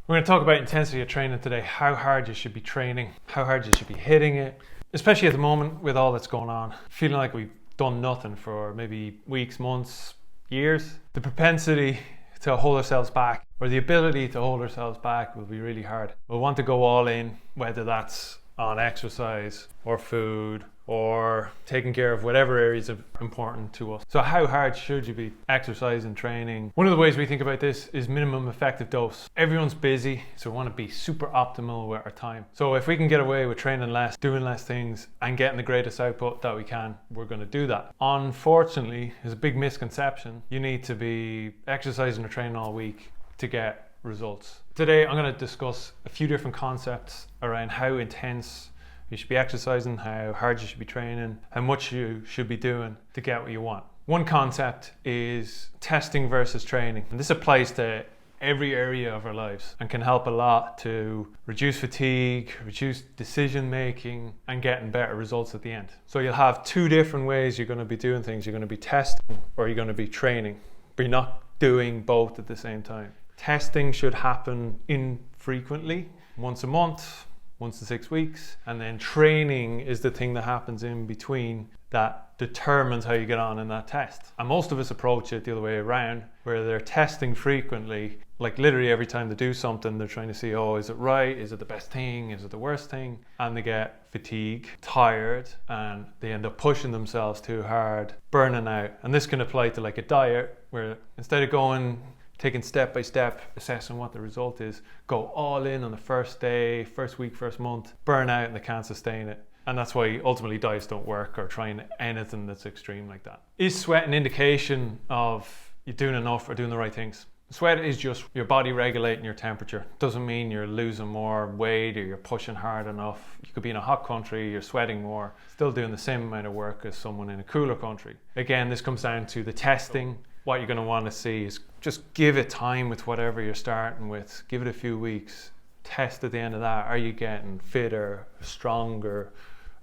We're going to talk about intensity of training today, how hard you should be training, how hard you should be hitting it, especially at the moment with all that's going on. Feeling like we've done nothing for maybe weeks, months, years. The propensity to hold ourselves back, or the ability to hold ourselves back, will be really hard. We'll want to go all in, whether that's on exercise or food or taking care of whatever areas are important to us. So how hard should you be exercising, training? One of the ways we think about this is minimum effective dose. Everyone's busy, so we want to be super optimal with our time. So if we can get away with training less, doing less things, and getting the greatest output that we can, we're going to do that. Unfortunately, there's a big misconception. You need to be exercising or training all week to get results. Today I'm going to discuss a few different concepts around how intense you should be exercising, how hard you should be training, how much you should be doing to get what you want. One concept is testing versus training, and this applies to every area of our lives and can help a lot to reduce fatigue, reduce decision making, and getting better results at the end. So you'll have two different ways you're going to be doing things. You're going to be testing or you're going to be training, but you're not doing both at the same time. Testing should happen infrequently, once a month, once in 6 weeks, and then training is the thing that happens in between that determines how you get on in that test. And most of us approach it the other way around, where they're testing frequently, like literally every time they do something they're trying to see, oh, is it right, is it the best thing, is it the worst thing, and they get fatigued, tired, and they end up pushing themselves too hard, burning out. And this can apply to like a diet, where instead of taking step by step, assessing what the result is, go all in on the first day, first week, first month, burn out, and they can't sustain it. And that's why ultimately diets don't work, or trying anything that's extreme like that. Is sweat an indication of you doing enough or doing the right things? Sweat is just your body regulating your temperature. Doesn't mean you're losing more weight or you're pushing hard enough. You could be in a hot country, you're sweating more, still doing the same amount of work as someone in a cooler country. Again, this comes down to the testing. What you're going to want to see is just give it time with whatever you're starting with. Give it a few weeks. Test at the end of that. Are you getting fitter, stronger?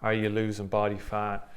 Are you losing body fat?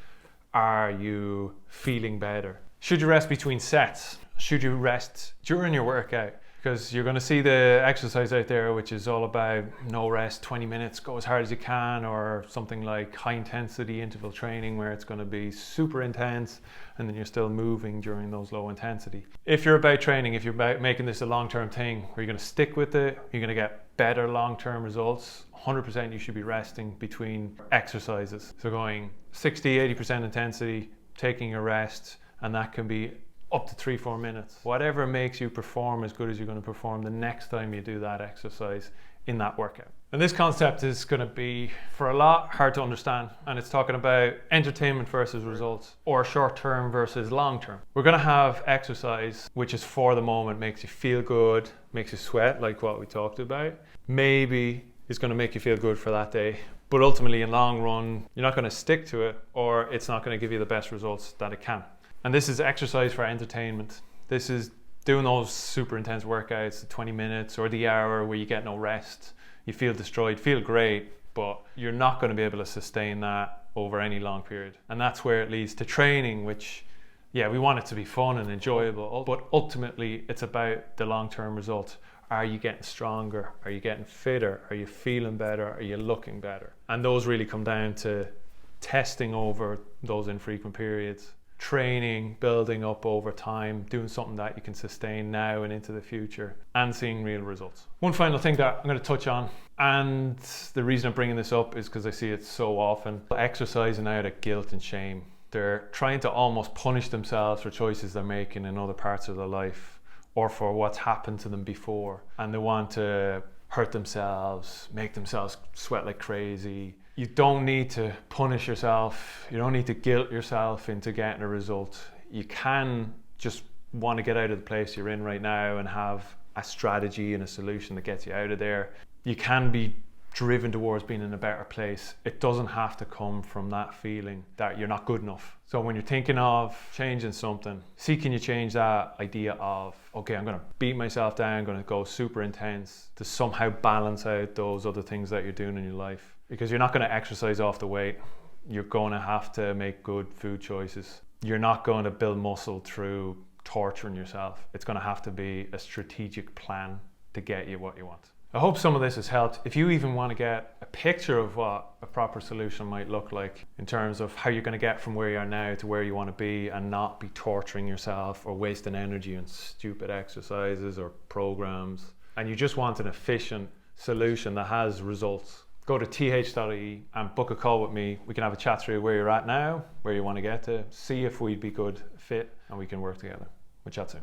Are you feeling better? Should you rest between sets? Should you rest during your workout? Because you're going to see the exercise out there which is all about no rest, 20 minutes, go as hard as you can, or something like high intensity interval training where it's going to be super intense and then you're still moving during those low intensity. If you're about training, if you're about making this a long-term thing where you're going to stick with it, you're going to get better long-term results, 100% you should be resting between exercises. So going 60-80% intensity, taking a rest, and that can be up to 3-4 minutes. Whatever makes you perform as good as you're going to perform the next time you do that exercise in that workout. And this concept is going to be, for a lot, hard to understand. And it's talking about entertainment versus results, or short-term versus long-term. We're going to have exercise which is for the moment, makes you feel good, makes you sweat, like what we talked about. Maybe it's going to make you feel good for that day, but ultimately in long run, you're not going to stick to it, or it's not going to give you the best results that it can. And this is exercise for entertainment. This is doing those super intense workouts, the 20 minutes or the hour where you get no rest. You feel destroyed, feel great, but you're not going to be able to sustain that over any long period. And that's where it leads to training, which, yeah, we want it to be fun and enjoyable, but ultimately it's about the long-term results. Are you getting stronger? Are you getting fitter? Are you feeling better? Are you looking better? And those really come down to testing over those infrequent periods. Training, building up over time, doing something that you can sustain now and into the future, and seeing real results. One final thing that I'm going to touch on, and the reason I'm bringing this up is because I see it so often, exercising out of guilt and shame. They're trying to almost punish themselves for choices they're making in other parts of their life, or for what's happened to them before, and they want to hurt themselves, make themselves sweat like crazy. You don't need to punish yourself. You don't need to guilt yourself into getting a result. You can just want to get out of the place you're in right now and have a strategy and a solution that gets you out of there. You can be driven towards being in a better place. It doesn't have to come from that feeling that you're not good enough. So when you're thinking of changing something, see, can you change that idea of, okay, I'm going to beat myself down, I'm going to go super intense, to somehow balance out those other things that you're doing in your life. Because you're not going to exercise off the weight. You're going to have to make good food choices. You're not going to build muscle through torturing yourself. It's going to have to be a strategic plan to get you what you want. I hope some of this has helped. If you even want to get a picture of what a proper solution might look like in terms of how you're going to get from where you are now to where you want to be and not be torturing yourself or wasting energy on stupid exercises or programs, and you just want an efficient solution that has results, go to th.ie and book a call with me. We can have a chat through where you're at now, where you want to get to, see if we'd be good fit, and we can work together. We'll chat soon.